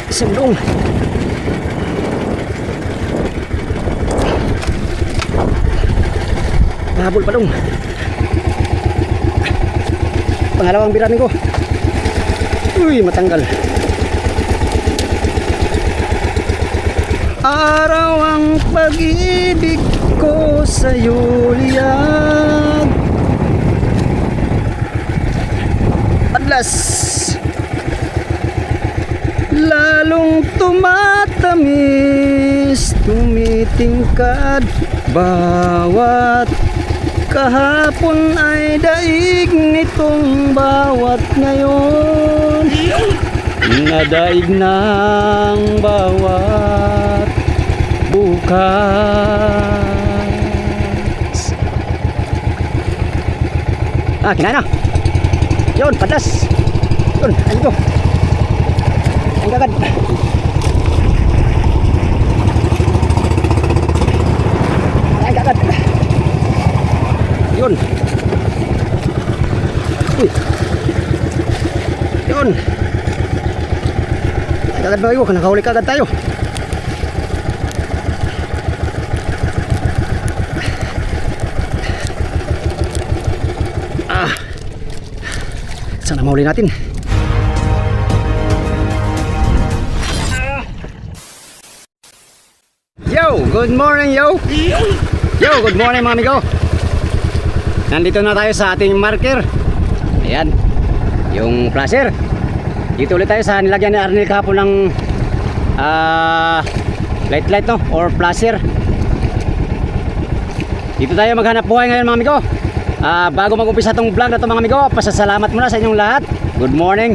Sundong. Mahabol pa dong. Pangalawang biramin ko. Uy, matanggal. Araw ang pag-ibig ko sa'yo liyan. Adlas lalong tumatamis, tumitingkad bawat kahapon ay daig nitong bawat ngayon. Nadaig ng bawat bukas. Kinain na. Yun, patas. Yun, ayun ko. Ang gagad. Ang gagad. Yun. Uy. Yun. Ang gagad ba yun? Nakahuli kagad tayo. Sana mahuli natin. Yo, good morning yo. Yo, good morning mga amigo. Nandito na tayo sa ating marker. Ayan, yung flasher. Dito ulit tayo sa nilagyan ni Arnel kahapon ng light no, or flasher. Dito tayo maghanap buhay ngayon mga amigo. Bago mag-umpisa itong vlog na ito mga amigo, pasasalamat muna sa inyong lahat. Good morning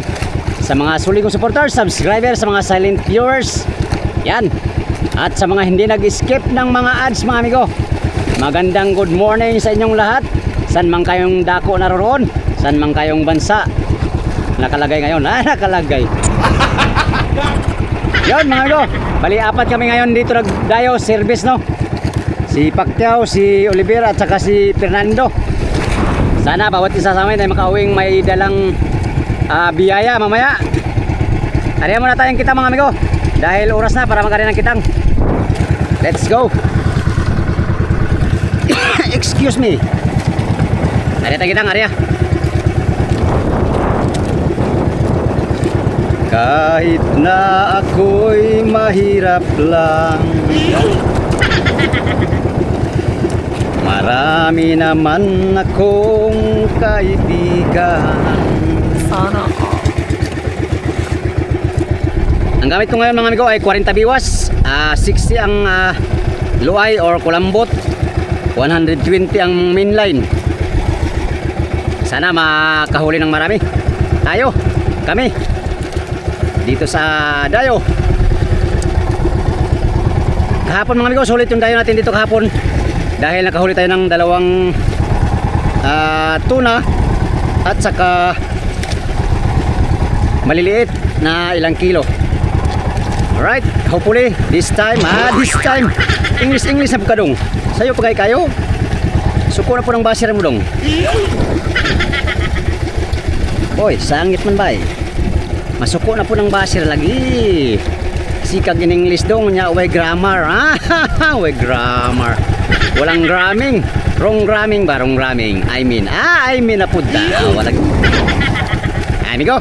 sa mga sulit kong supporters, subscribers, sa mga silent viewers. Yan. At sa mga hindi nag-skip ng mga ads mga amigo, magandang good morning sa inyong lahat. San man kayong dako naroon, san man kayong bansa nakalagay ngayon. Nakalagay. Yun mga amigo, bali apat kami ngayon dito nagdayo service no. Si Pacquiao, si Oliveira at saka si Fernando. Sana bawat isa sa amin ay makauwing may dalang biyaya mamaya. Ariyan muna tayong kita mga amigo, dahil oras na para magkaroon ng kitang. Let's go. Excuse me. Ariya tayo kitang, ariya. Kahit na ako'y mahirap lang, marami naman akong kaibigan. Sana. Ang gamit ko ngayon mga amigo ay 40 biwas, 60 ang luay or kulambot, 120 ang mainline. Sana makahuli ng marami. Tayo, kami dito sa dayo. Kahapon mga amigo, sulit yung dayo natin dito kahapon. Dahil nakahuli tayo ng dalawang tuna at saka maliliit na ilang kilo. Alright, hopefully this time English na po kadong. Sayo pagay kayo. Suko na po ng basir mo dong. Boy, sangit man bay. Masuko na po ng basir lagi. Sikag in English dong nya way grammar. Way grammar. Walang gramming. Wrong gramming ba? Wrong gramming. I mean na po da. Walang. Amigo,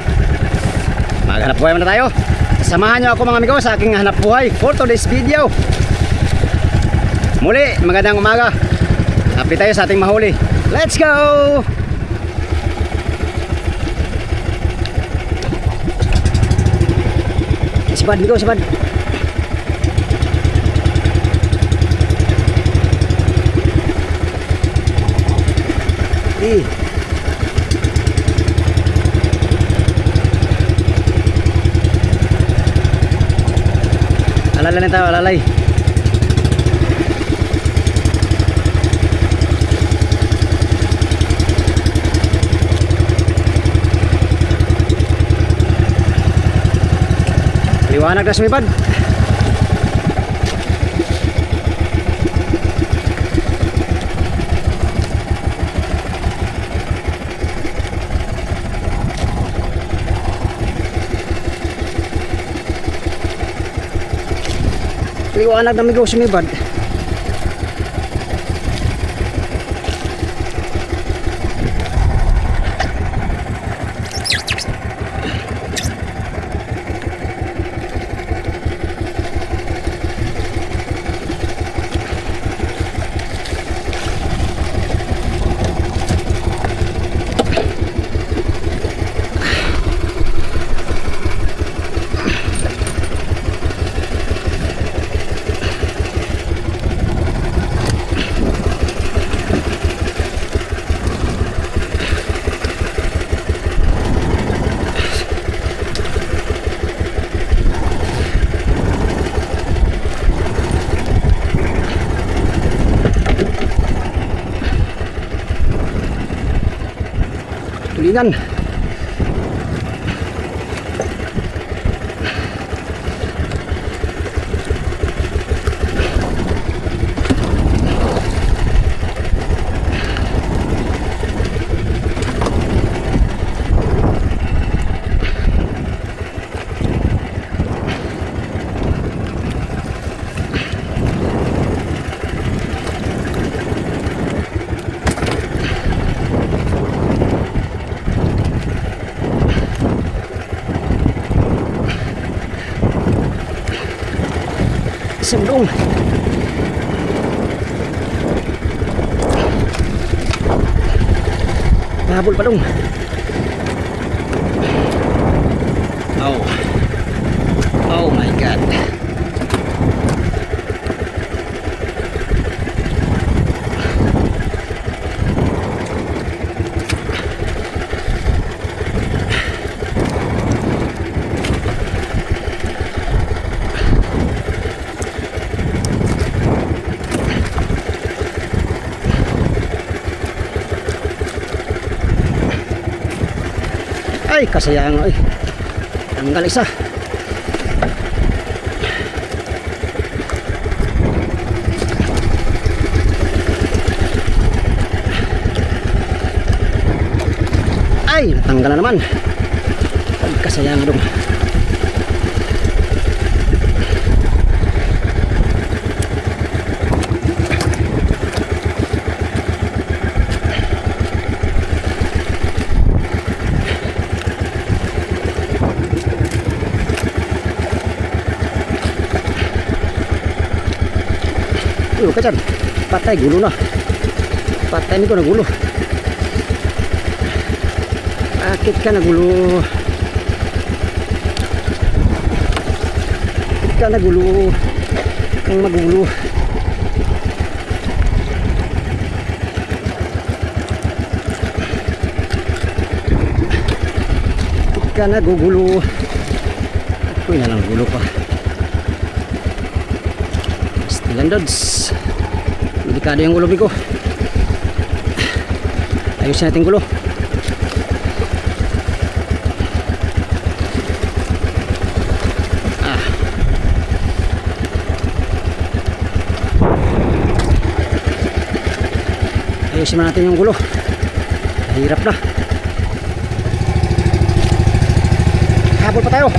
maghanap buhay muna tayo. Samahan nyo ako mga amigo sa aking hanap buhay for today's video. Muli, magandang umaga. Happy tayo sa ating mahuli. Let's go! Sibad, amigo, sibad. Alalay tayo, alalay. Liwanag na sumipad. Liwanag na migo sumibad. Tulingan. Sendong. Habol pa dong. Oh. Oh my God. Ay, kasayang ay. Tanggal isa. Ay, natanggal na naman. Ay, kasayang dong. Gulo ka dyan. Patay, gulo na. Patay nito na gulo. Bakit ka na gulo? Bakit ka na gulo? Ang magulo. Bakit ka na gugulo? Ako'y na lang gulo pa. Landods, delikado yung gulo ko. Ayusin natin gulo. Ayusin natin yung gulo. Hirap na. Habol pa tayo.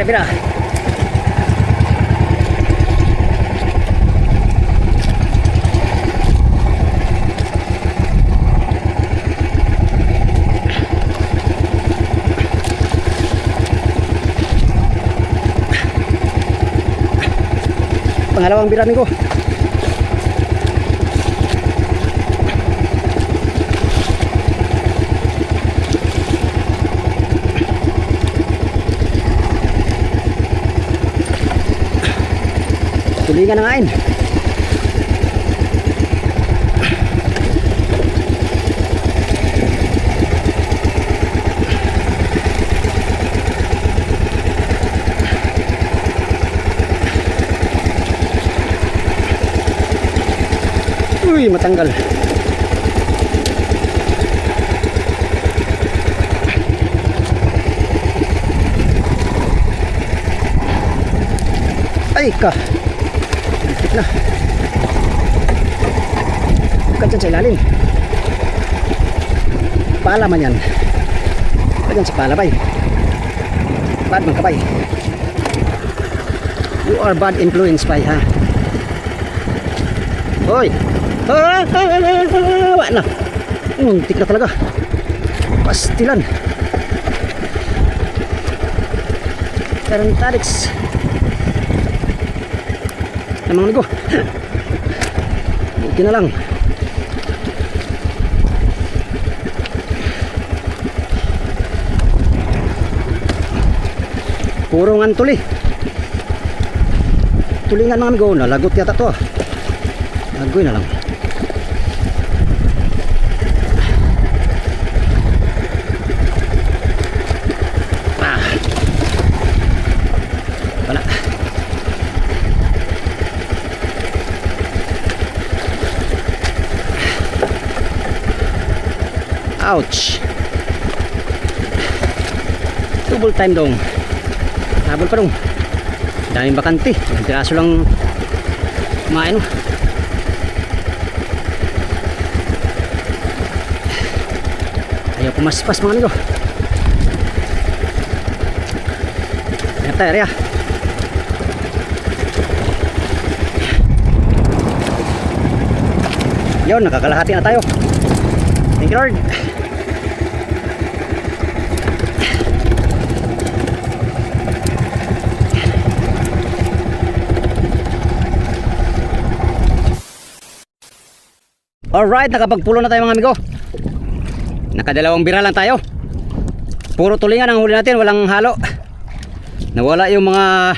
Pira. Pangalawang biranin ko. Tulingan ng ain. Uy, matanggal. Ay ka. Na. Bukan dyan sa ilalim. Paalaman yan. Ayan si Palabay. Bad man kabay. You are bad influence bay ha. Hoy. Wala na. Muntik na talaga. Pastilan. Tarantadix. Emang nigo. Okay na lang. Puro nga tuli. Tulingan mga amigo. Nalagot yata to. Lagoy na lang. Wala. Ouch. Double time dong. Habol pa dong. Daming bakante. Ang tiraso lang kumain. Ayaw pumaspas mga amigo. Ayan tayo, area. Yun, nakakalahati na tayo. Thank you Lord. Alright, nakapagpulo na tayo mga amigo. Nakadalawang bira lang tayo. Puro tulingan ang huli natin, walang halo. Nawala yung mga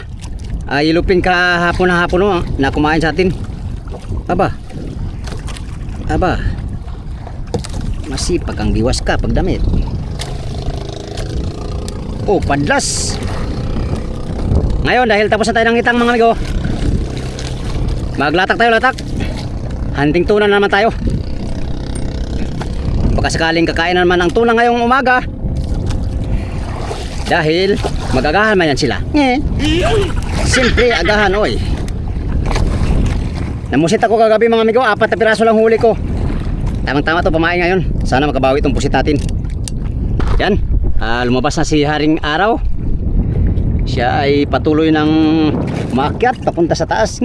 ilupin kahapon na hapon no, na kumain sa atin. Aba. Masipag ang diwas ka pag damit. Oh, padlas. Ngayon dahil tapos na tayo ng itang mga amigo, maglatak tayo, latak. Hunting tuna na naman tayo. Baka sakaling kakain na naman ng tuna ngayong umaga. Dahil magagahan man yan sila. Siyempre agahan oy. Namusit ako kagabi mga amigo, 4 na piraso lang huli ko. Tamang tama to pamain ngayon. Sana makabawi itong pusit natin. Yan, lumabas na si Haring Araw. Siya ay patuloy ng umakyat papunta sa taas.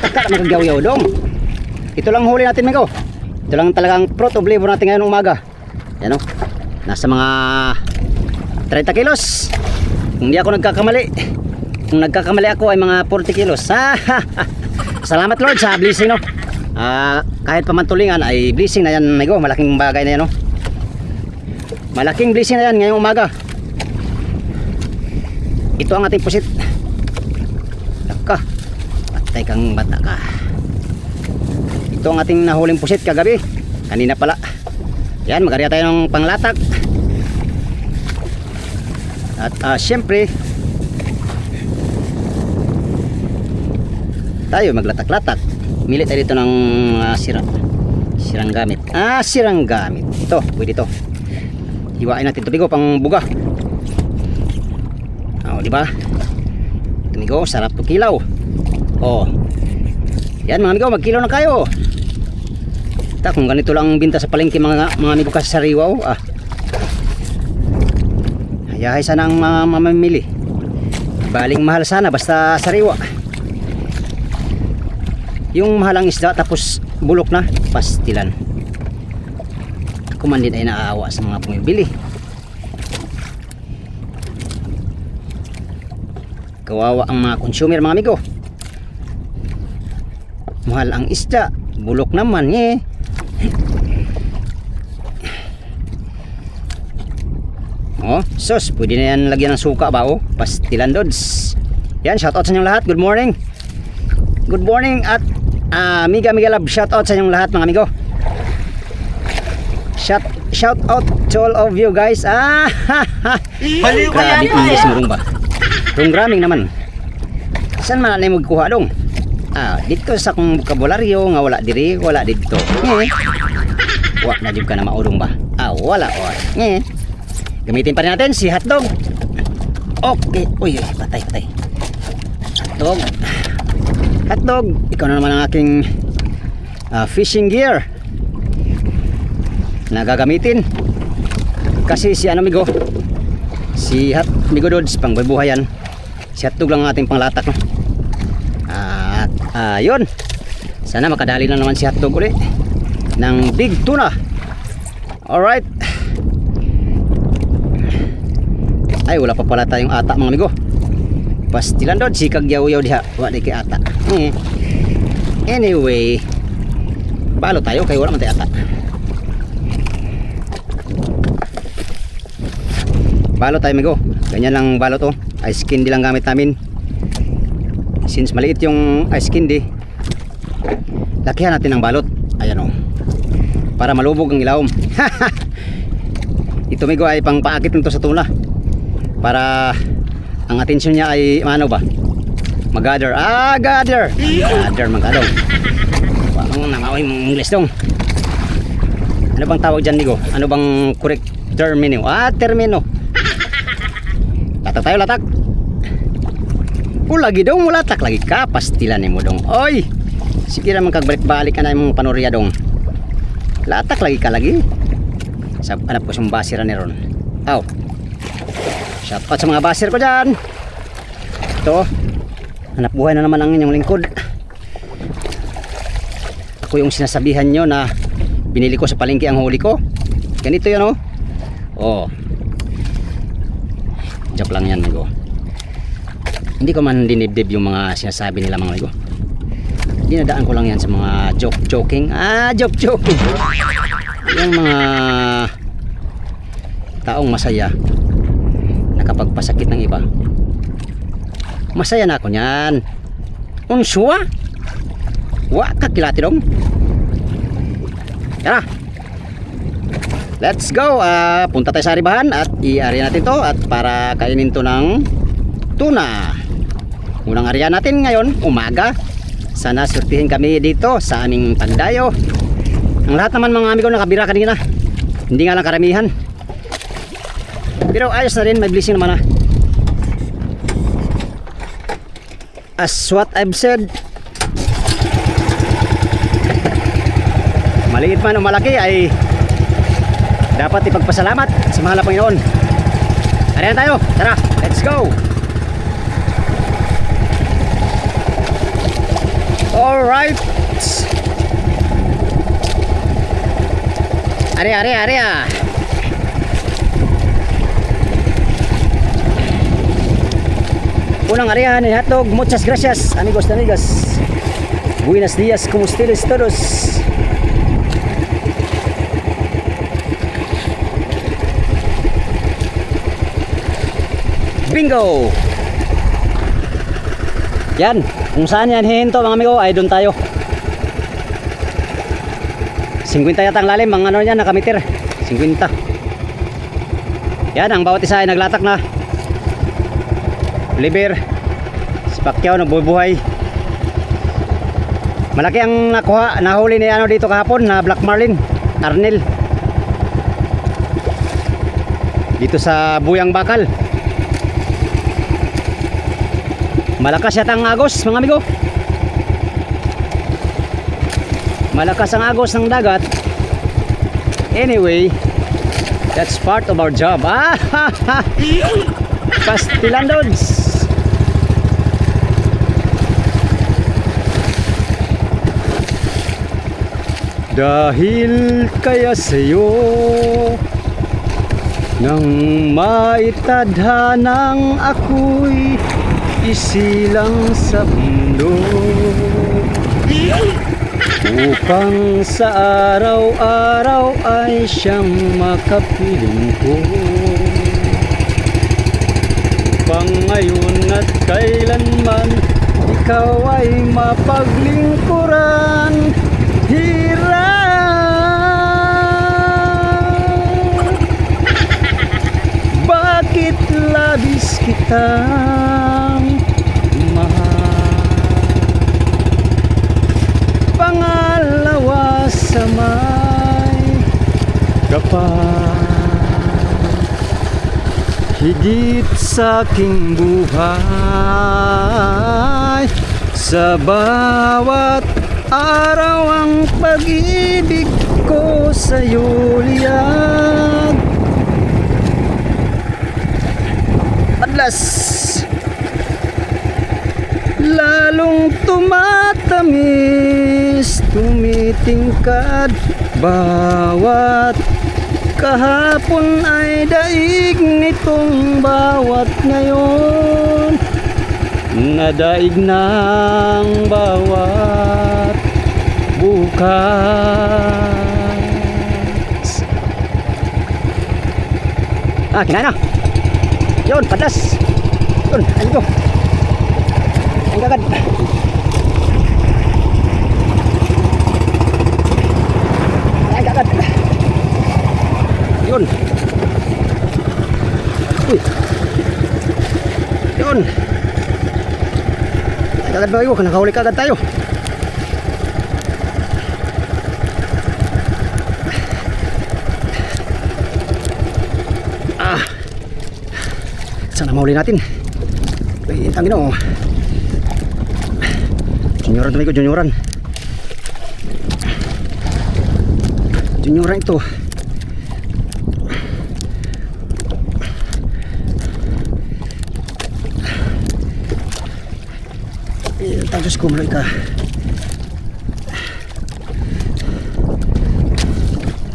Taka magagyaw-yaw dong. Ito lang huli natin amigo. Ito lang talagang fruit of labor natin ngayon umaga. Yan o. Nasa mga 30 kilos. Kung di ako nagkakamali. Kung nagkakamali ako ay mga 40 kilos. Salamat Lord sa blessing no. Kahit pamantulingan ay blessing na yan amigo. Malaking bagay na yan no. Malaking blessing na yan ngayong umaga. Ito ang ating pusit. Taka. Patay kang bata ka. Ito ang ating nahuling pusit kagabi. Kanina pala. Yan, mag-area tayo ng panglatak. At syempre tayo maglatak-latak. Milit tayo dito ng sirang gamit. Sirang gamit. Ito, pwede ito. Hiwain natin ito bigo pang buga. Di ba? Ito migo, sarap to kilaw. Yan mga amigo, magkilaw na kayo. Kung ganito lang binta sa palengke mga amigo kasi sariwaw. Hayahay sana ang mamamili. Baling mahal sana basta sariwa. Yung mahalang isda tapos bulok na, pastilan. Ako man din ay naaawa sa mga bumibili. Kawawa ang mga consumer mga amigo. Mahal ang isda, bulok naman sus, pwede na yan lagyan ng suka ba pastilan dods. Yan, shoutout sa inyong lahat, good morning. Good morning at Miga love, shoutout sa inyong lahat mga amigo. Shoutout to all of you guys. Grabe English mo ba? Programming naman. Saan man na magkuha dong? Dito sa akong bokabularyo nga wala diri, wala dito. Wa na jud ka na maudong ba? Wala. Gamitin pa rin natin si hotdog. Okay. Uy, patay. Hotdog. Ikaw na naman ang aking fishing gear na gagamitin Kasi si ano amigo, si Amigo Dods pang bubuhayan. Si hotdog lang ang ating panglatak, no? At ayun, sana makadali na naman si hotdog ulit ng big tuna. Alright. Ay, wala pa pala tayong ata mga amigo. Pastilan doon, sikag yaw-yaw diha. Wala di kay ata. Anyway, balo tayo kay wala man tayo ata. Balo tayo amigo. Ganyan lang balo to. Ice candy lang gamit namin. Since maliit yung ice candy, lakihan natin ng balot. Ayan o. Para malubog ang ilawom. Ito amigo ay pang paakit nito sa tuna. Para ang atensyon niya ay ano ba? Mag-gather. Gather. Gather mag-gather. Parang namawin mong English dong. Ano bang tawag dyan amigo? Ano bang correct termino? Termino. Latak tayo, latak. Lagi dong, latak lagi ka. Pastilan mo dong. Oy, sige naman kagbalik-balik ka na yung panurya dong. Latak lagi ka lagi. Hanap ko siyang basira ni Ron. Aw. Shout out sa mga basir ko dyan. Ito, hanap buhay na naman ang inyong lingkod. Ako yung sinasabihan nyo na binili ko sa palengke ang huli ko. Ganito yan oh. Joke lang yan amigo. Hindi ko man dinibdib yung mga sinasabi nila mga amigo. Dinadaan ko lang yan sa mga joking. Joking. Yung mga taong masaya nakapagpasakit ng iba. Masaya na ako niyan. Unsua? Wa kakilati dong. Tara. Let's go. Punta tayo sa aribahan at i-ari natin to at para kainin to ng tuna. Unang arihan natin ngayon, umaga. Sana surtihin kami dito sa aming pandayo. Ang lahat naman mga amigo nakabira kanina. Hindi nga lang karamihan. Pero ayos na rin, may blessing naman As what I've said, maliit man o malaki ay dapat ipagpasalamat sa mahal na Panginoon. Ariyan tayo, tara, let's go. Alright. Area. Unang area ni hotdog. Muchas gracias amigos y amigas. Buenos días, como ustedes todos. Bingo. Yan, kung saan yan hihinto mga amigo ay doon tayo. 50 yata ang lalim, ang ano niya nakamitir. 50. Yan, ang bawat isa ay naglatak na. Oliver, si Pacquiao nagbubuhay. Malaki ang nahuli ni ano dito kahapon na Black Marlin, Arnel. Dito sa Buyang Bakal. Malakas yata ang agos mga amigo. Malakas ang agos ng dagat. Anyway, that's part of our job. Pastilan Dods. Dahil kaya sa'yo nang maitadhanang ako'y isilang sa mundo upang sa araw-araw ay siyang makapiling ko, upang ngayon at kailanman ikaw ay mapaglingkuran. Bakit labis kitang mahal? Pangalawa sa may kapal, higit sa aking buhay, sa bawat araw ang pag-ibig ko sa'yo liyag. padlas. Lalong tumatamis, tumitingkad bawat kahapon ay daig nitong bawat ngayon. Nadaig ng bawat bukas. Kinain na. Yun, padlas. Yun, ano ko? Ang gagad. Ang gagad. Yun. Uy. Yun. Ang gagad ba yun? Nakahuli kagad tayo. Sana mahuli natin. Ay, intang Ginoo. Junioran tuloy ko, junioran. Junioran ito. Intang Diyos ko, maloy ka.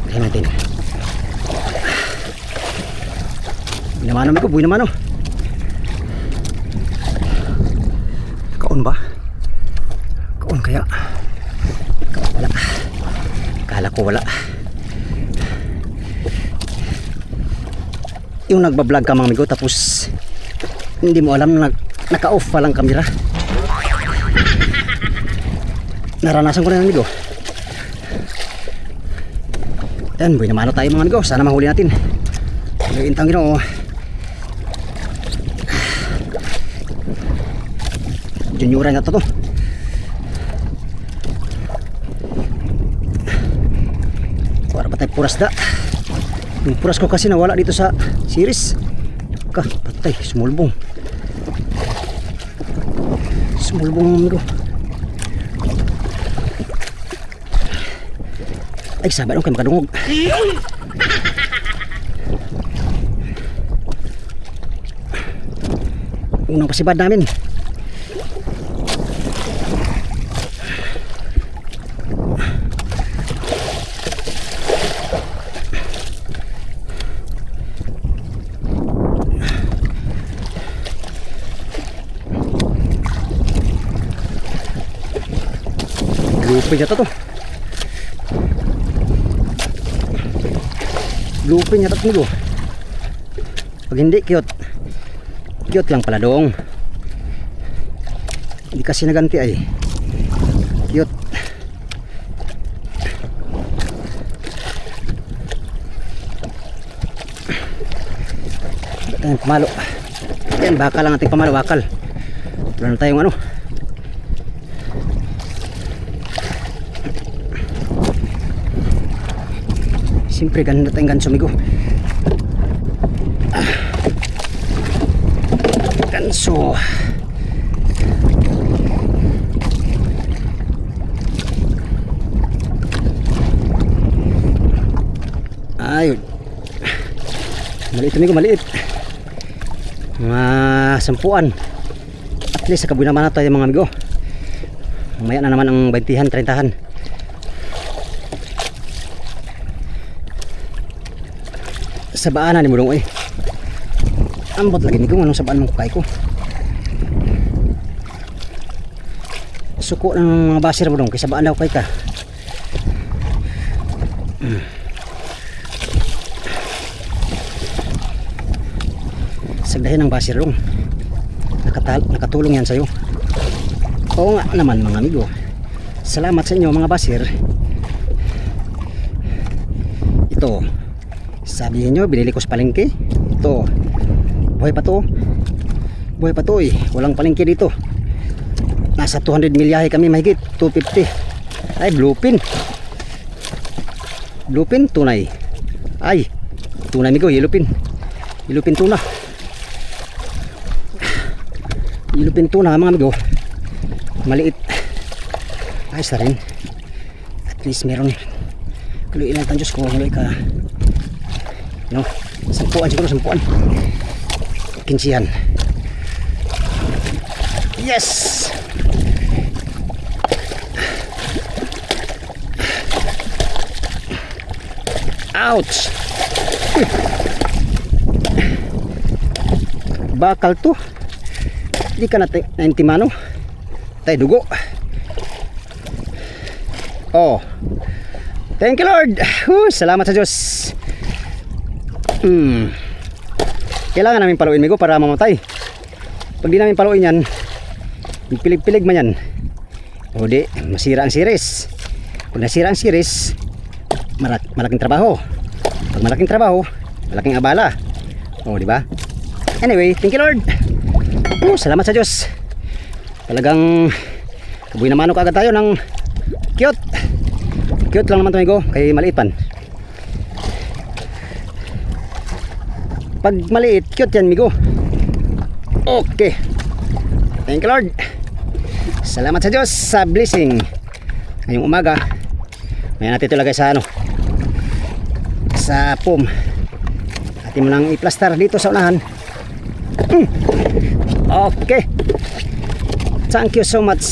Kaya natin. Binamano ko, buhay naman o. Kaon ba? Kaon kaya? Wala. Kala ko wala. Yung nagbablog ka mga amigo tapos hindi mo alam na naka-off pa lang kamera. Naranasan ko na amigo. Yan, buhay naman tayo mga amigo. Sana mahuli natin. Intang Ginoo. Junioran na to. Para patay puras da. Yung puras ko kasi nawala dito sa series. Patay, sumulbong. Sumulbong ko. Ay, sabi nung kayo makadungog. Unang pasibad namin. Lupin yata to. Lupin yata to. Pag hindi, cute. Cute lang pala dong. Hindi kasi naganti ay. Cute. Hindi tayong pamalo. Yan, bakal lang ating pamalo, bakal. Wala na tayong ano. Siyempre ganda tayong ganso amigo. Ganso. Ayun. Maliit amigo, maliit. Mga 10-an. At least sa kabuy naman na tayo mga amigo. Mamaya na naman ang 20-han, 30-han. Sabaan na ni Budong eh. Ambot lagi ni ko anong sabaan mong kukay ko. Suko ng mga basir Budong kay sabaan daw kay ka. Sagdahin ng basir Budong. Nakatulong yan sa'yo. Oo nga naman mga amigo. Salamat sa inyo mga basir. Ito. Sabihin nyo, binili ko sa palengke. Ito, buhay pa to. Buhay pa to eh. Walang palengke dito. Nasa 200 milyahe kami mahigit. 250. Ay, bluepin. Bluepin, tunay. Ay, tunay migo, yellowpin. Yellowpin tuna. Yellowpin tuna mga amigo. Maliit. Ayos na rin. At least meron. Kaluin natin Diyos ko. Kaluin ka. No, 10-an siguro, 10-an. kinsihan. Yes! Ouch! Bakal to. Di ka naintimano. Tay dugo. Oh. Thank you Lord. Salamat sa Diyos. Kailangan namin paluin migo para mamatay. Pag di namin paluin yan, pilig-pilig man yan. O di, masira ang series. Pag nasira ang series, malaking trabaho. Pag malaking trabaho, malaking abala. O di ba? Anyway, thank you Lord. Salamat sa Diyos. Talagang kabuy na manok agad tayo ng cute. Cute lang naman ito migo, kay maliit pan. Pag maliit, cute yan migo. Okay. Thank you Lord. Salamat sa Diyos sa blessing. Ngayong umaga, may natin ito lagay sa sa foam. Atin mo nang i-plaster dito sa unahan. Okay. Thank you so much.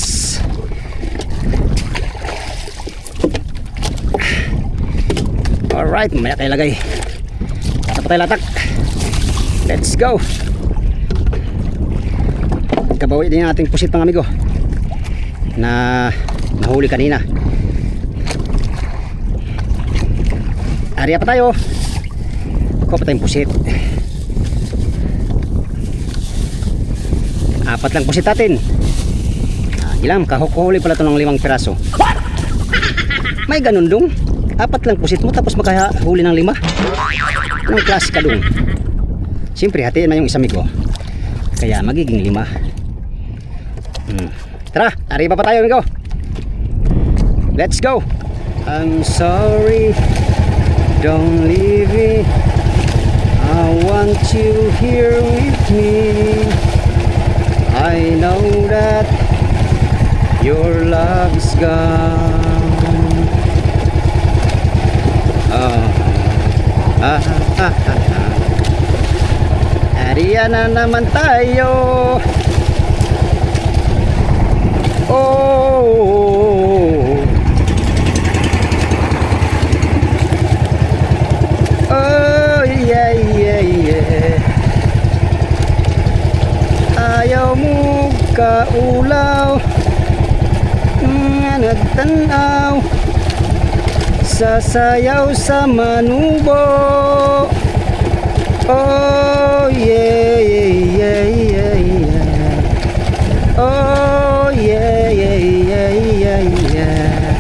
Alright, mamaya tayo lagay. Tapos tayo latak. Let's go. Kabawi din ang ating pusit mga amigo na nahuli kanina. Area pa tayo. Kuha pa tayong pusit. 4 lang pusit natin. Ilang kahuhuli pala ito ng 5 piraso. May ganun dong. 4 lang pusit mo tapos makahuli ng 5. Anong klase ka dong? Siyempre hatiin na yung isa amigo. Kaya magiging 5. Tara, arriba pa tayo amigo. Let's go. I'm sorry, don't leave me. I want you here with me. I know that your love is gone. Ariya na naman tayo. Oh, oh yeah, yeah, yeah. Ayaw mo kaulaw nga nagtanaw, sasayaw sa manubo. Oh yeah, yeah, yeah, yeah, yeah. Oh yeah, yeah, yeah, yeah, yeah.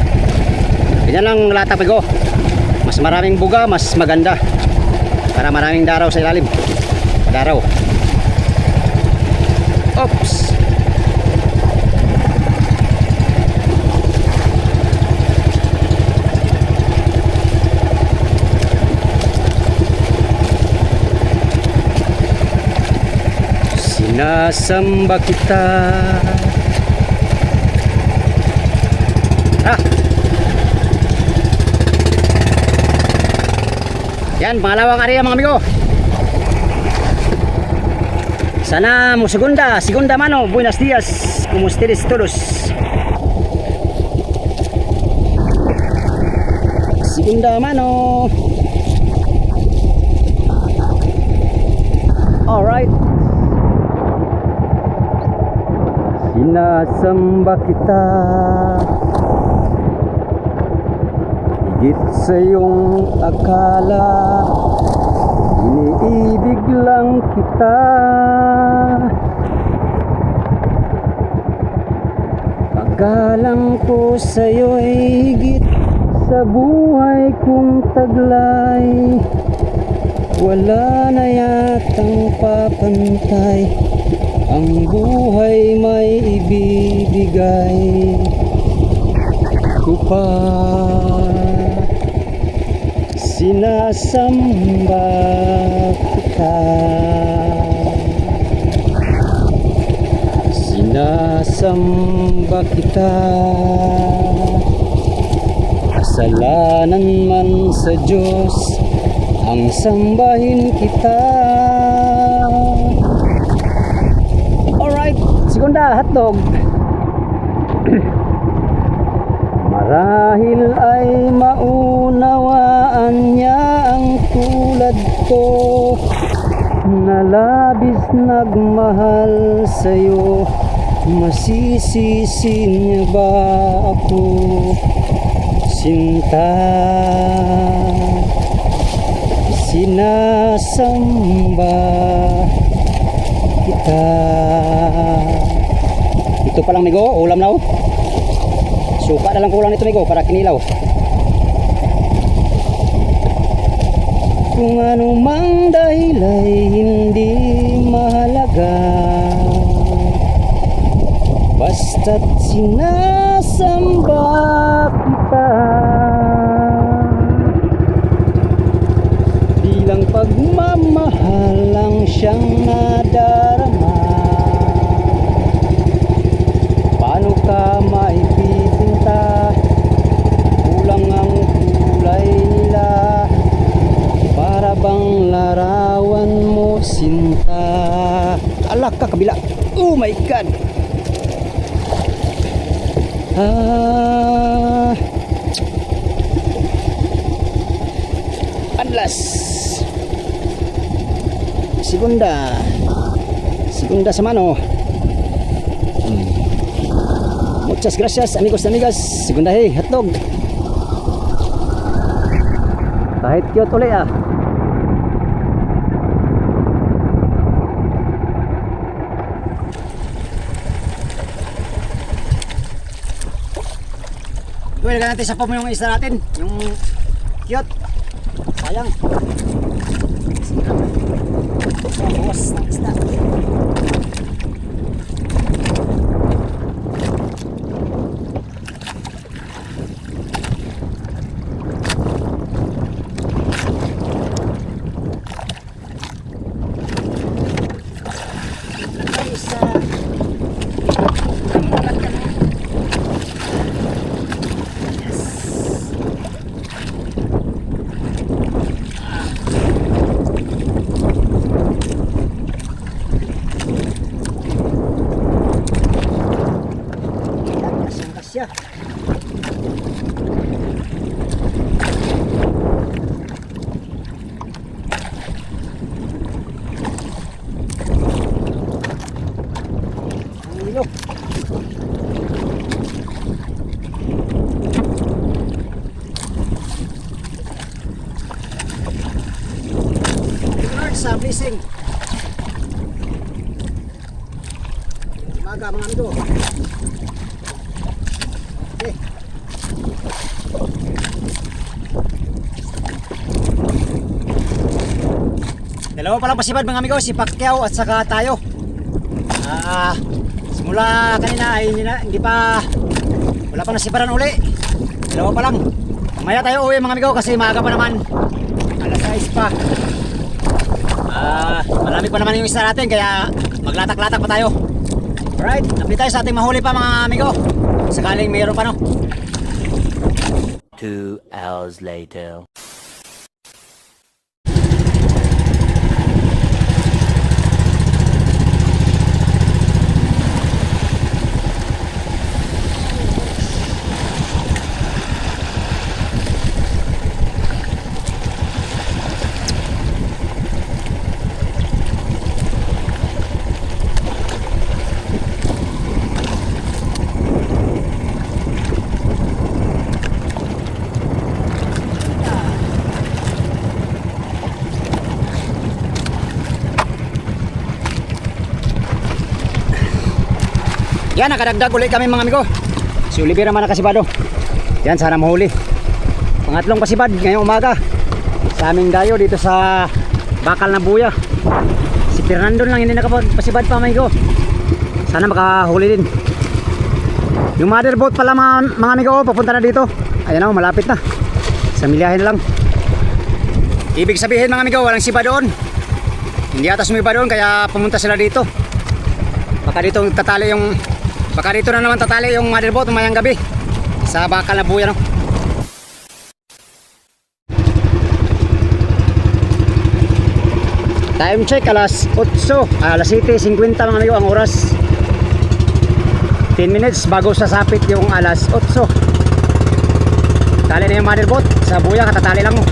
Ganyan lang latag ko. Mas maraming buga, mas maganda. Para maraming daraw sa ilalim. Daraw. Oops. Sinasamba kita. Yan, pangalawang area mga amigo. Sana mo segunda mano. Buenos dias. Como ustedes todos? Segunda mano. Alright. Sinasamba kita higit sa iyong akala, iniibig lang kita. Paggalang ko sa iyo'y higit sa buhay kong taglay. Wala na yatang papantay, ang buhay may ibibigay ko pa. Sinasamba kita. Sinasamba kita. Kasalanan man sa Diyos ang sambahin kita. segunda, hotdog. Marahil ay maunawaan niya ang tulad ko na labis nagmahal sa'yo. Masisisi niya ba ako, sinta? Sinasamba kita. Ito pa lang, migo, ulam na, oh. Suka na lang kulang nito, migo, para kinilaw. Kung ano mang dahil ay hindi mahalaga, basta't sinasamba kita. Bilang pagmamahal lang siyang nadarama. Paano ka maipipinta? Kulang ang kulay nila. Para bang larawan mo, sinta? Alak ka, kabila. Oh my God! Anlas. Segunda sa mano. Muchas gracias, amigos and amigas. Segunda, hey, hotdog. Kahit cute ulit, ah. Well, ilagay natin sa pom yung isda natin, yung cute. Sayang. Buwas ng isda. Siya. Ang ilo. Lord, sa blessing. Umaga mga amigo. Dalawa palang pasibad mga amigo, si Pacquiao at saka tayo. Simula kanina ay hindi pa, wala pa nasibaran uli. Dalawa pa lang. Mamaya tayo uwi mga amigo kasi maaga pa naman. Alas 6 pa. Marami pa naman yung isa natin kaya maglatak-latak pa tayo. Alright, update tayo sa ating mahuli pa mga amigo. Sakaling mayroon pa, no? 2 hours later. Yan, nakadagdag ulit kami mga amigo. Si Oliver naman nakasibado. Yan, sana mahuli. Pangatlong pasibad ngayong umaga sa aming dayo dito sa Bakal na Buya. Si Fernando lang hindi nakapasibad pa mga amigo. Sana makahuli din. Yung mother boat pala mga amigo, papunta na dito. Ayan o, malapit na. Sa milyahin na lang. Ibig sabihin mga amigo, walang siba doon. Hindi ata sumiba doon kaya pumunta sila dito. Baka dito tatali yung, baka dito na naman tatali yung mother boat umayang gabi sa Bakal na Buya, no? Time check alas 8, alas 7:50 mga amigo ang oras. 10 minutes bago sasapit yung alas 8. Tali na yung motherboard. Sa buya, katatali lang mo.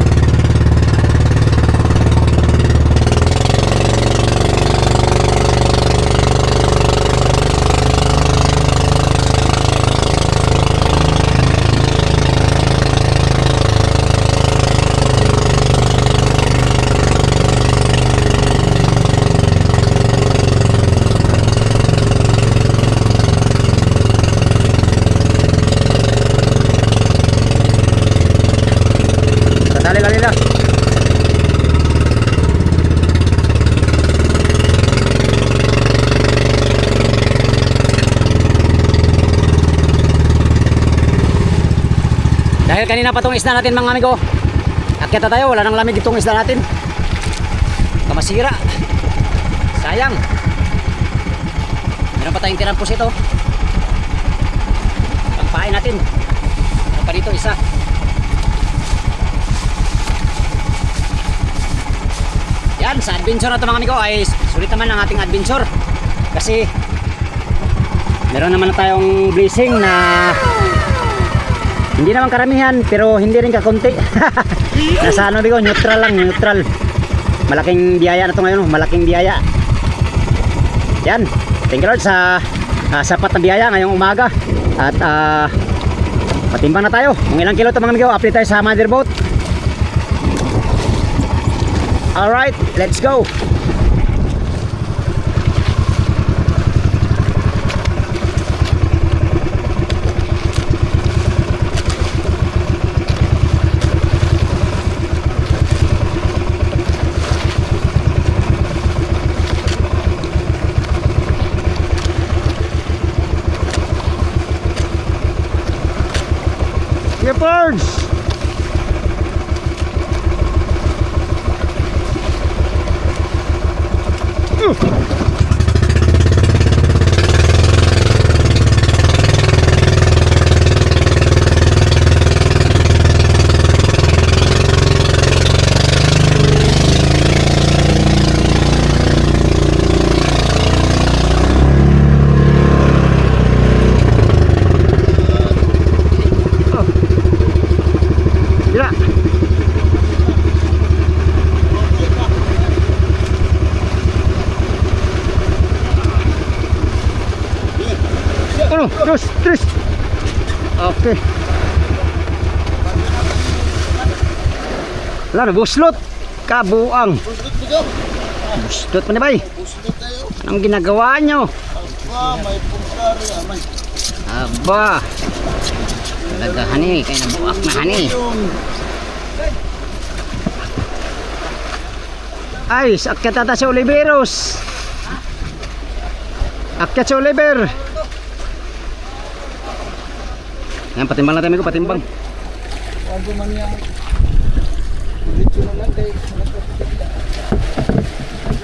Dali lang nila. Dahil kanina pa itong isda natin mga amigo, akyat na tayo, wala nang lamig itong isda natin. Kamasira. Sayang. Meron pa tayong tinampos ito. Pagpain natin. Meron pa dito isa. Yan, sa adventure na ito mga amigo ay sulit naman ang ating adventure. Kasi meron naman na tayong blessing na hindi naman karamihan pero hindi rin kakunti. Nasa ano bigo, neutral lang, neutral. Malaking biyaya na ito ngayon, malaking biyaya. Yan, thank you Lord sa sapat na biyaya ngayong umaga. At patimbang na tayo kung ilang kilo ito mga amigo. Update tayo sa motherboard. Alright, let's go. Leopards! Terus. Oke. Lah buslot kabuang. Buslot pa na bay? Anong ginagawa nyo? Aba. Talaga hani, kaya nabuak na hani. Ay, akyat ata si Oliveros. Akyat si Oliver. Yan, patimbang natin amigo, patimbang.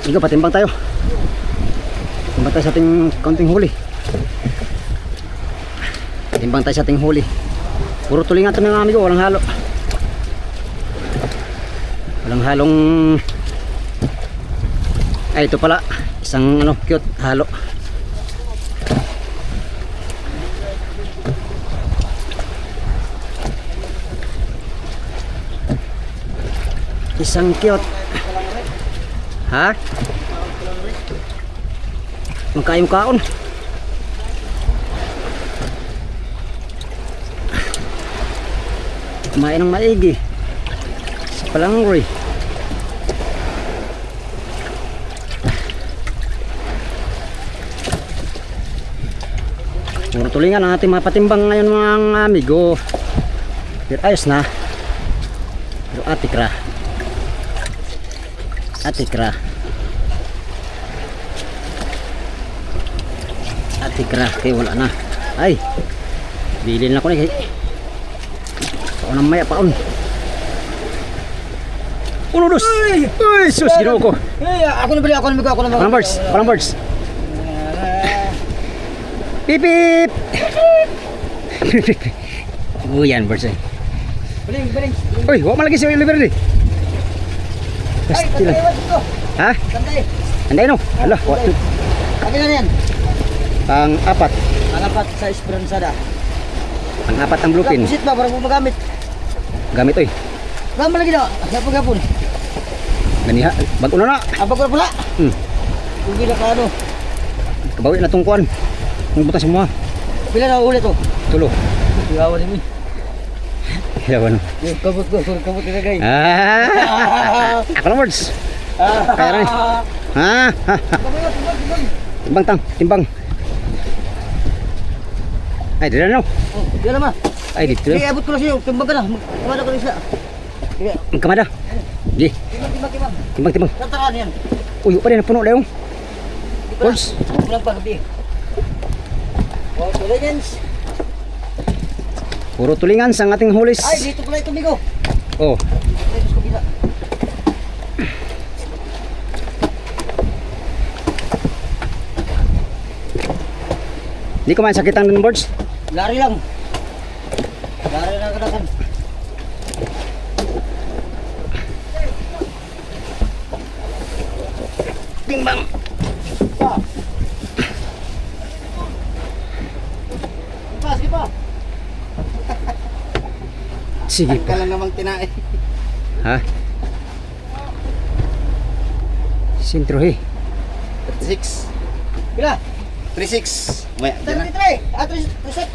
Amigo, patimbang tayo. Patimbang tayo sa ating kaunting huli. Patimbang tayo sa ating huli. Puro tulingan ito mga amigo, walang halo. Walang halong. Ay, ito pala. Isang cute halo. Isang cute. Ha? Magkayong kaon. Kumain ng maigi. Sa palangroy. Puro tulingan ang ating mapatimbang ngayon mga amigo. Pero ayos na. Pero atikra. Atikra kaya wala na. Ay, bilin na ko na kay paon ang maya paon. Uno dos. Uy, sus ginoo ko. Ako na bili. Parang birds. Pip pip. Yan birds eh. Baling. Uy, wala malagi si Oliver di. Ha? Sandali. Anday no. Ala, what? Kami na yan. Pang-apat. Pang-apat sa Esperanzada. Pang-apat ang bluepin. Pusit ba para mo magamit? Gamit oy. Gama lagi daw. Gapon-gapon. Ganiha. Bago na na. Aba ko na pala. Kung gila ka ano. Kabawi na tong kuan. Ang butas mo. Pila na ulit to? Tulo. Iwawan ni. Ilawan. Yung kabut ko. Kabut na guys. Ako na words. Kaya rin. Timbang tang. Timbang. Ay, dito na no. Oh, di na ma. Ay, dito Sige, na. abot ko na sa'yo. Timbang ka na. Kamada ko na isa. Sige. Kamada. Di. Timbang. Timbang, timbang. Tataraan yan. Uy, pa rin. Napuno na yung. Words. Pulang pa gabi. Wow, tuligans. Puro tulingan sa ating hulis. Ay, dito pala ito, Migo. Oh. Dito sa kabila. Di ko man sakitan ng birds. Lari lang. Lari lang kadakan. Timbang. Sige pa. Sige Ka pa. lang namang tinae. Ha? Sintro he. 36. Pila? 36. May 33. Ah, 36.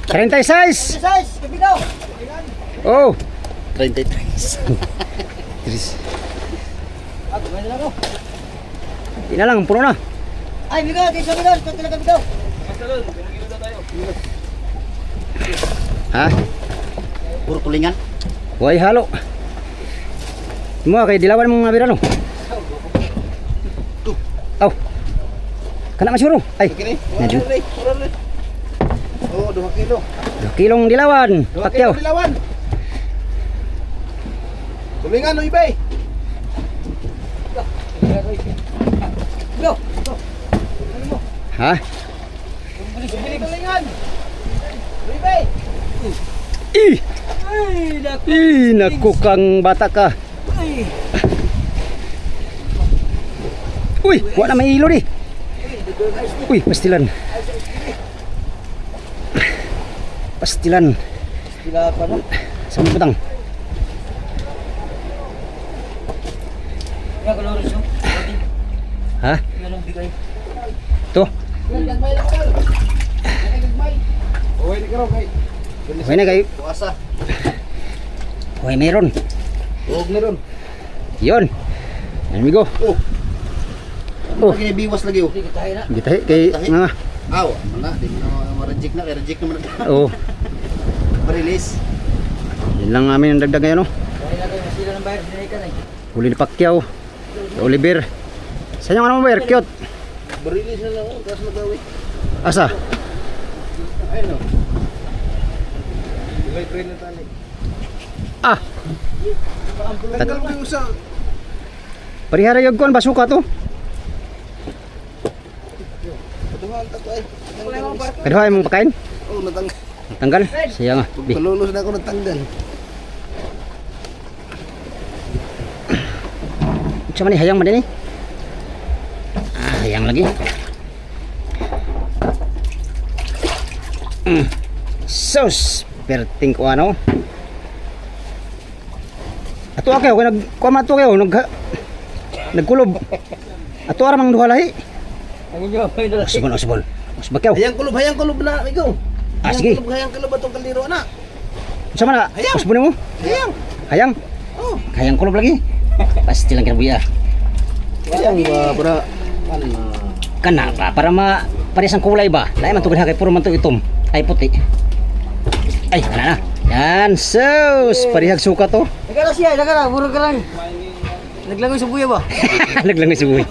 36. 36. Kabigaw. Oh. 33. Ah, kumain na ako. Di na lang, puno na. Ay, Migo, dito Migo. Ito talaga Migo. Ha? Puro tulingan. Huwag halo. Mo kay dilawan mong mga birano. Oh. Kana masuro. Ay. Okay, Medyo. Oh, 2 kilo. 2 kilong dilawan. 2 Pakyaw. kilo dilawan. Tulingan lo ibay. Migo. Ha? Tulingan. Lo ibay. Ih, Ay, naku. naku kang bata ka. Ay. Uy, wala na may ilo di. Uy, pastilan. Pastilan. Sila pa no? Sa mga butang. Nga kalores no? Ha? Yan ang bigay. To. Gagmay lang ko. Gagmay. Oh, ini karo kay. Okay na kayo. Puasa. Okay, meron. Huwag na ron. Yon. Amigo. Oh. Oh. Lagi biwas lagi oh. Hindi kita na. Gita kay nga. Aw, mana di na ma-reject na, kay reject naman. Oh. Pa-release. Yun lang namin ang dagdag ngayon, no? Dahil na kayo masila ng bayar. Dinay ka na eh. Huli ni Pacquiao. Oliver. Sa inyo ano mo bayar? Cute. Pa-release na lang oh, tapos magawi. Asa? Ayun oh. Ibay train na tali. Ah. Tanggal mo yung sa. Parihara yung kuan basuka to. Patungan ta to ay. Kaduha imong pakain. Oh, natanggal. Tanggal. Siya nga. Bi. Palulos na ako natanggal. Sa man ni hayang man din eh. Ah, hayang lagi. Sus, perting ko ano. Ato akaw kay nagkuan to kayo nagkulob. Ato ara mang duha lahi. Ang inyo, may dala. Subol, subol. Subakyaw. Hayang kulob na ikaw. Ah, sige. Hayang kulob atong kaldero na. Sa man na? Hayang. Usbon mo? Hayang. Hayang. Oh, Hayang kulob lagi. Pasti lang kinabuya. hayang ba para ano. Kana ba para pares ang kulay ba? Lain man tugod kay puro man to itom. Ay puti. Ay, kana na. Yan, sus, parihag suka to. Nagkala siya, nagkala. Burog ka lang. Naglangoy sa buya ba? Naglang subuhi.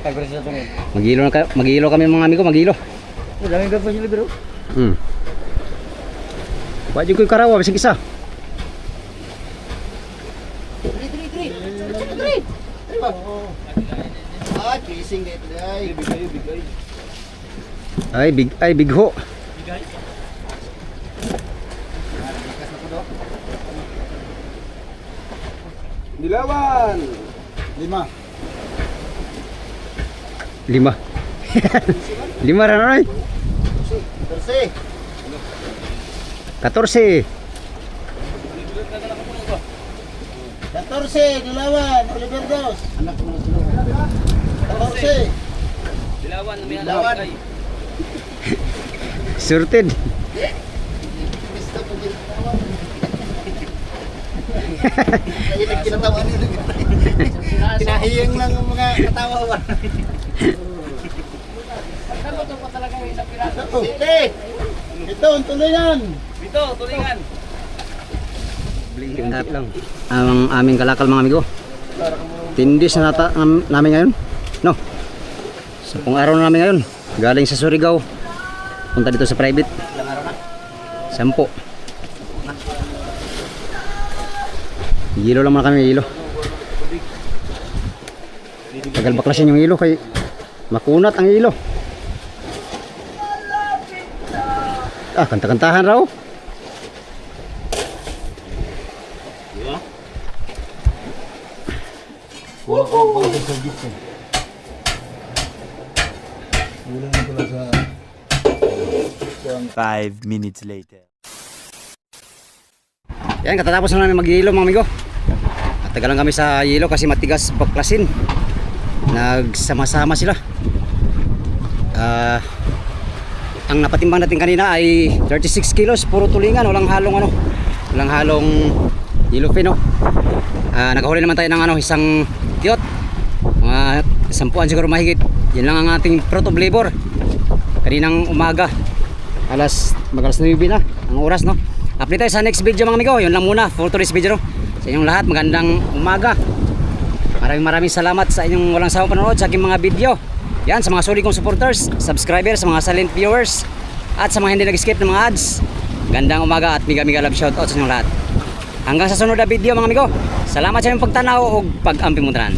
Ay, pero siya ito ngayon. Magilo kami mga amigo, magilo. Daming gagawin sila biro. Wajud ko karawa bisig isa. Ah, chasing dito ay. Bigay. Ay bigho. Dilawan. 5. 5. Lima rin, ay. 14. 14, Dilawan, Oliver Dos. Anak mo na 14. Dilawan. Surted. Kinatawa nila. Pinahiyang lang ang mga katawa ba. Ito, tuloy yan. Lahat lang. Ang aming kalakal mga amigo. Tindis na namin ngayon. No. 10 araw na namin ngayon. Galing sa Surigao. Punta dito sa private. 10. Hilo lang muna kami, hilo. Tagal baklasin yung hilo kay makunat ang hilo. Kanta-kantahan raw. Five minutes later. Yan, katatapos na namin mag-hilo mga amigo. At tagal lang kami sa hilo kasi matigas baklasin. Nagsama-sama sila. Ang napatimbang natin kanina ay 36 kilos, puro tulingan, walang halong walang halong yellowfin, no. Nakahuli naman tayo ng isang tiyot. Mga 10 siguro mahigit. Yan lang ang ating fruit of labor. Kaninang umaga. Mag-alas 9 na ang oras, no. Update tayo sa next video mga amigo. Yun lang muna for today's video, no. Sa inyong lahat, magandang umaga. Maraming salamat sa inyong walang sawang panonood sa aking mga video. Yan, sa mga solid kong supporters, subscribers, sa mga silent viewers, at sa mga hindi nag-skip ng mga ads. Gandang umaga at mega love shoutout sa inyong lahat. Hanggang sa sunod na video mga amigo. Salamat sa inyong pagtanaw o pag-amping mo tanan.